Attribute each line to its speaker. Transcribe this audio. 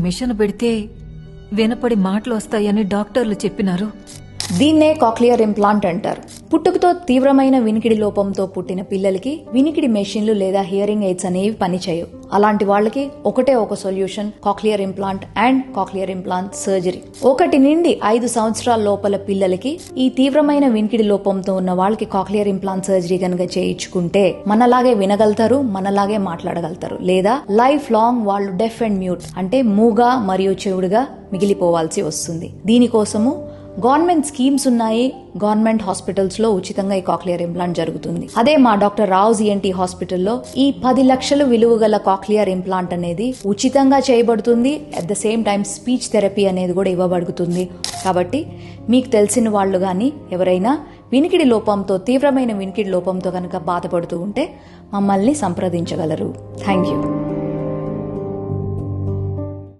Speaker 1: Machine పెడితే వినపడి మాటలు వస్తాయని డాక్టర్లు చెప్పినారు.
Speaker 2: దీన్నే కాక్లియర్ ఇంప్లాంట్ అంటారు. పుట్టుకతో తీవ్రమైన వినికిడి లోపంతో పుట్టిన పిల్లలకి వినికిడి మెషిన్లు లేదా హియరింగ్ ఎయిడ్స్ అనేవి పనిచేయవు. అలాంటి వాళ్ళకి ఒకటే ఒక solution cochlear implant and cochlear implant surgery. 1 నుండి 5 సంవత్సరాల లోపల పిల్లలకి ఈ తీవ్రమైన వినికిడి లోపంతో ఉన్న వాళ్ళకి కాక్లియర్ ఇంప్లాంట్ సర్జరీ కనుక చేయించుకుంటే మనలాగే వినగలుగుతారు, మనలాగే మాట్లాడగలుగుతారు. లేదా లైఫ్ లాంగ్ వాళ్ళు డెఫ్ అండ్ మ్యూట్ అంటే మూగా మరియు చెవుడుగా మిగిలిపోవాల్సి వస్తుంది. దీనికోసము గవర్నమెంట్ స్కీమ్స్ ఉన్నాయి. గవర్నమెంట్ హాస్పిటల్స్ లో ఉచితంగా ఈ కాక్లియర్ ఇంప్లాంట్ జరుగుతుంది. అదే మా డాక్టర్ రావుస్ ENT హాస్పిటల్లో ఈ 10 లక్షలు విలువ గల కాక్లియర్ ఇంప్లాంట్ అనేది ఉచితంగా చేయబడుతుంది. At the same time speech therapy అనేది కూడా ఇవ్వబడుతుంది. కాబట్టి మీకు తెలిసిన వాళ్ళు కానీ ఎవరైనా వినికిడి లోపంతో తీవ్రమైన వినికిడి లోపంతో కనుక బాధపడుతూ ఉంటే మమ్మల్ని సంప్రదించగలరు. Thank you.